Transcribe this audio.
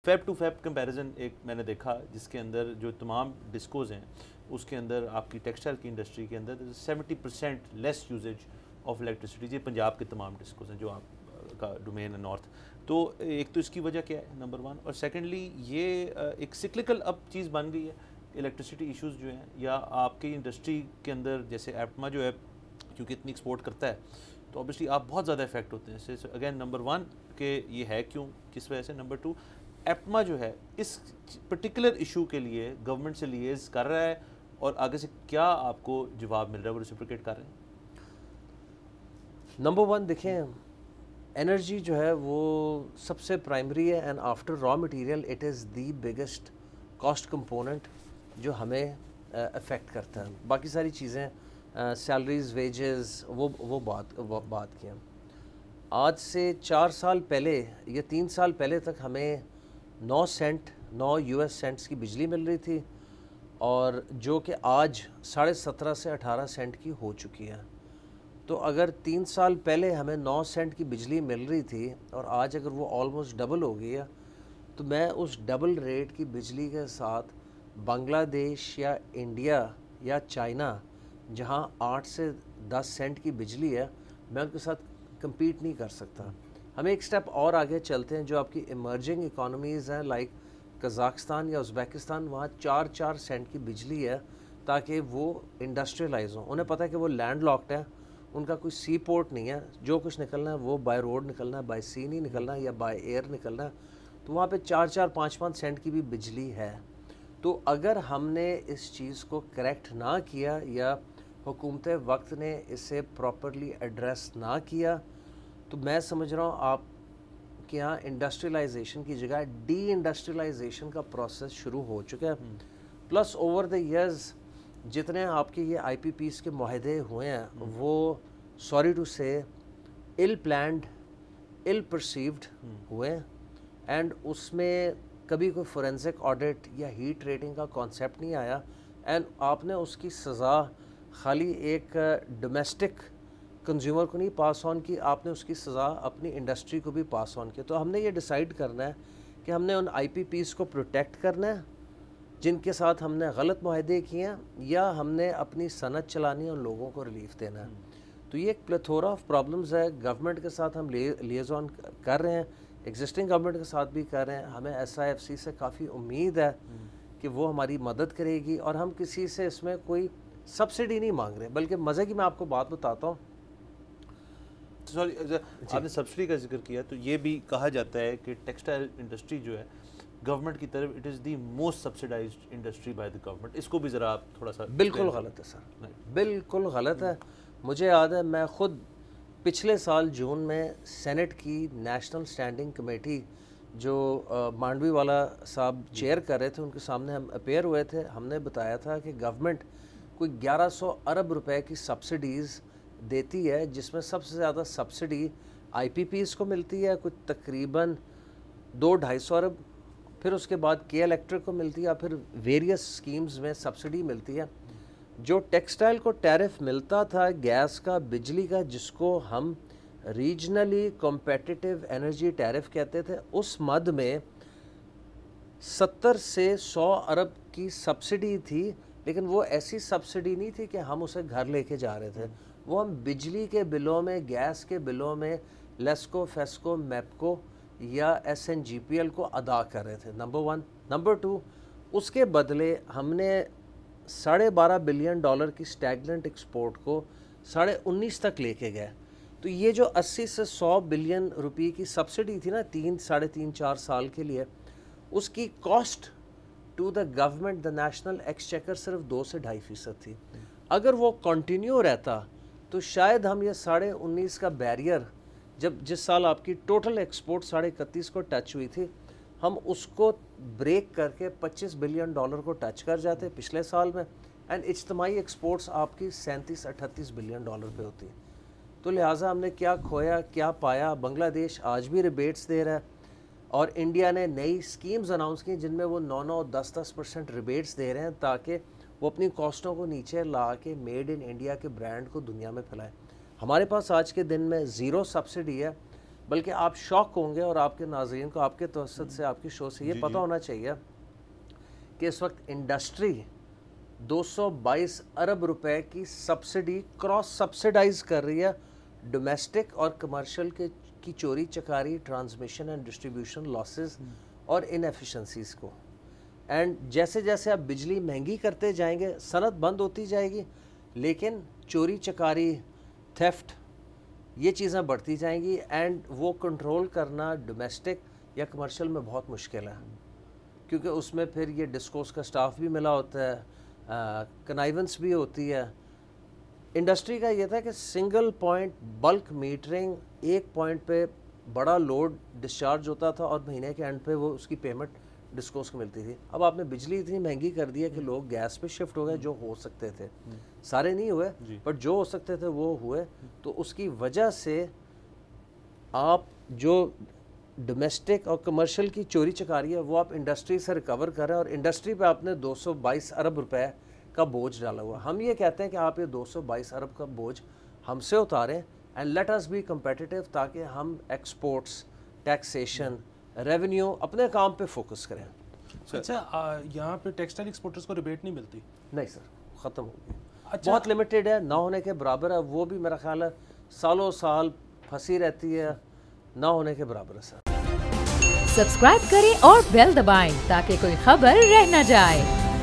Feb to Feb comparison ایک میں نے دیکھا جس کے اندر جو تمام ڈسکوز ہیں اس کے اندر آپ کی ٹیکسٹائل کی انڈسٹری کے اندر 70% لیس یوزیج آف الیکٹریسٹی. یہ پنجاب کے تمام ڈسکوز ہیں جو آپ کا ڈومین ہے نارتھ. تو ایک تو اس کی وجہ کیا ہے نمبر 1, اور سیکنڈلی یہ ایک سکلکل اب چیز بن گئی ہے الیکٹریسٹی ایشوز جو ہیں, یا آپ کی انڈسٹری کے اندر جیسے ایپٹما جو ہے کیونکہ اتنی ایکسپورٹ کرتا ہے تو obviously آپ بہت زیادہ افیکٹ ہوتے ہیں. اگین نمبر 1 کہ یہ ہے کیوں, کس وجہ سے. نمبر 2 ایپٹما جو ہے اس پرٹیکولر ایشو کے لیے گورنمنٹ سے لیز کر رہا ہے, اور آگے سے کیا آپ کو جواب مل رہا ہے, وہ ریسپریکیٹ کر رہے ہیں؟ نمبر 1 دیکھیں, انرجی جو ہے وہ سب سے پرائمری ہے, and after raw material it is the biggest cost component جو ہمیں افیکٹ کرتا ہے. باقی ساری چیزیں سیلریز, ویجز, وہ بات کی. آج سے 4 سال پہلے یا 3 سال پہلے تک ہمیں 9 US سینٹس کی بجلی مل رہی تھی, اور جو کہ آج 17.5 سے 18 سینٹ کی ہو چکی ہے. تو اگر 3 سال پہلے ہمیں 9 سینٹ کی بجلی مل رہی تھی اور آج اگر وہ آلموسٹ ڈبل ہو گئی ہے, تو میں اس ڈبل ریٹ کی بجلی کے ساتھ بنگلہ دیش یا انڈیا یا چائنا جہاں 8 سے 10 سینٹ کی بجلی ہے, میں ان کے ساتھ کمپیٹ نہیں کر سکتا. ہمیں ایک سٹیپ اور آگے چلتے ہیں. جو آپ کی ایمرجنگ اکانومیز ہیں لائک قزاقستان یا ازبیکستان, وہاں 4 سینٹ کی بجلی ہے تاکہ وہ انڈسٹریلائز ہوں. انہیں پتہ ہے کہ وہ لینڈ لاکڈ ہے, ان کا کوئی سی پورٹ نہیں ہے, جو کچھ نکلنا ہے وہ بائی روڈ نکلنا ہے, بائی سی نہیں نکلنا ہے یا بائی ایئر نکلنا ہے. تو وہاں پہ 5 سینٹ کی بھی بجلی ہے. تو اگر ہم نے اس چیز کو کریکٹ نہ کیا یا حکومت وقت نے اسے پراپرلی ایڈریس نہ کیا, تو میں سمجھ رہا ہوں آپ کے یہاں انڈسٹریلائزیشن کی جگہ ڈی انڈسٹریلائزیشن کا پروسیس شروع ہو چکا ہے. پلس اوور دا ایئرز جتنے آپ کے یہ آئی پی پیز کے معاہدے ہوئے ہیں وہ سوری ٹو سے ال پلانڈ, ال پرسیوڈ ہوئے ہیں, اینڈ اس میں کبھی کوئی فورینزک آڈٹ یا ہیٹ ریٹنگ کا کانسیپٹ نہیں آیا, اینڈ آپ نے اس کی سزا خالی ایک ڈومیسٹک کنزیومر کو نہیں پاس آن کی, آپ نے اس کی سزا اپنی انڈسٹری کو بھی پاس آن کی. تو ہم نے یہ ڈیسائیڈ کرنا ہے کہ ہم نے ان آئی پی پیز کو پروٹیکٹ کرنا ہے جن کے ساتھ ہم نے غلط معاہدے کیے ہیں, یا ہم نے اپنی صنعت چلانی ہے اور لوگوں کو ریلیف دینا ہے. تو یہ ایک پلیتھورا آف پرابلمز ہے. گورنمنٹ کے ساتھ ہم لیزون کر رہے ہیں, ایگزسٹنگ گورنمنٹ کے ساتھ بھی کر رہے ہیں. ہمیں ایس آئی ایف سی سے کافی امید ہے کہ وہ ہماری مدد کرے گی, اور ہم کسی سے اس میں کوئی سبسڈی نہیں مانگ رہے, بلکہ مزے کی میں آپ کو بات بتاتا ہوں. سوری, آپ نے سبسڈی کا ذکر کیا, تو یہ بھی کہا جاتا ہے کہ ٹیکسٹائل انڈسٹری جو ہے گورنمنٹ کی طرف it is the most subsidized industry by the government. اس کو بھی ذرا آپ تھوڑا سا. بالکل غلط ہے سر, بالکل غلط ہے. مجھے یاد ہے میں خود پچھلے سال جون میں سینٹ کی نیشنل اسٹینڈنگ کمیٹی جو مانڈوی والا صاحب چیئر کر رہے تھے, ان کے سامنے ہم اپیئر ہوئے تھے. ہم نے بتایا تھا کہ گورنمنٹ کوئی 1100 ارب روپے کی سبسڈیز دیتی ہے, جس میں سب سے زیادہ سبسڈی آئی پی پیز کو ملتی ہے, کچھ تقریباً 200-250 ارب, پھر اس کے بعد کے الیکٹرک کو ملتی ہے, پھر ویریس اسکیمز میں سبسڈی ملتی ہے. جو ٹیکسٹائل کو ٹیرف ملتا تھا گیس کا, بجلی کا, جس کو ہم ریجنلی کمپیٹیٹیو انرجی ٹیرف کہتے تھے, اس مد میں 70 سے 100 ارب کی سبسڈی تھی. لیکن وہ ایسی سبسڈی نہیں تھی کہ ہم اسے گھر لے کے جا رہے تھے, وہ ہم بجلی کے بلوں میں, گیس کے بلوں میں لیسکو, فیسکو, میپکو یا S N G P L کو ادا کر رہے تھے. نمبر 1. نمبر 2, اس کے بدلے ہم نے $12.5 بلین کی اسٹیگننٹ ایکسپورٹ کو 19.5 تک لے کے گئے. تو یہ جو 80 سے 100 بلین روپے کی سبسڈی تھی نا 3-4 سال کے لیے, اس کی cost to the government, the national exchequer, صرف 2 سے 2.5% تھی. اگر وہ کنٹینیو رہتا تو شاید ہم یہ 19.5 کا بیریئر, جس سال آپ کی ٹوٹل ایکسپورٹ 31.5 کو ٹچ ہوئی تھی, ہم اس کو بریک کر کے $25 بلین کو ٹچ کر جاتے پچھلے سال میں, اینڈ اجتماعی ایکسپورٹس آپ کی 37-38 بلین ڈالر پہ ہوتی. تو لہٰذا ہم نے کیا کھویا کیا پایا. بنگلہ دیش آج بھی ریبیٹس دے رہا ہے, اور انڈیا نے نئی اسکیمز اناؤنس کی جن میں وہ 9-10% ریبیٹس دے رہے ہیں تاکہ وہ اپنی کاسٹوں کو نیچے لا کے میڈ ان انڈیا کے برانڈ کو دنیا میں پھیلائیں. ہمارے پاس آج کے دن میں 0 سبسڈی ہے, بلکہ آپ شوق ہوں گے اور آپ کے ناظرین کو آپ کے توسط سے آپ کی شو سے یہ پتہ ہونا چاہیے کہ اس وقت انڈسٹری 222 ارب روپے کی سبسڈی کراس سبسڈائز کر رہی ہے ڈومیسٹک اور کمرشل کی چوری چکاری، ٹرانسمیشن اینڈ ڈسٹریبیوشن لاسز اور انیفیشنسیز کو. اینڈ جیسے جیسے آپ بجلی مہنگی کرتے جائیں گے صنعت بند ہوتی جائے گی، لیکن چوری چکاری، تھیفٹ، یہ چیزیں بڑھتی جائیں گی اینڈ وہ کنٹرول کرنا ڈومیسٹک یا کمرشل میں بہت مشکل ہے، کیونکہ اس میں پھر یہ ڈسکوز کا سٹاف بھی ملا ہوتا ہے، کنائیونس بھی ہوتی ہے. انڈسٹری کا یہ تھا کہ سنگل پوائنٹ بلک میٹرنگ، ایک پوائنٹ پہ بڑا لوڈ ڈسچارج ہوتا تھا اور مہینے کے اینڈ پہ وہ اس کی پیمنٹ ڈسکوز کو ملتی تھی. اب آپ نے بجلی اتنی مہنگی کر دی ہے کہ لوگ گیس پہ شفٹ ہو گئے، جو ہو سکتے تھے، سارے نہیں ہوئے بٹ جو ہو سکتے تھے وہ ہوئے. تو اس کی وجہ سے آپ جو ڈومیسٹک اور کمرشل کی چوری چکاری ہے وہ آپ انڈسٹری سے ریکور کر رہے ہیں، اور انڈسٹری پہ آپ نے 222 ارب روپے کا بوجھ ڈالا ہوا. ہم یہ کہتے ہیں کہ آپ یہ 222 ارب کا بوجھ ہم سے اتاریں and let us be competitive, تاکہ ہم ایکسپورٹس، ٹیکسیشن، ریونیو اپنے کام پہ فوکس کریں. اچھا، یہاں پہ ٹیکسٹائل ایکسپورٹرز کو ریبیٹ نہیں ملتی؟ نہیں سر، ختم ہو گئی، بہت لمیٹڈ ہے، نہ ہونے کے برابر ہے. وہ بھی میرا خیال ہے سالوں سال پھنسی رہتی ہے، نہ ہونے کے برابر ہے سر. سبسکرائب کریں اور بیل دبائیں تاکہ کوئی خبر رہ نہ جائے.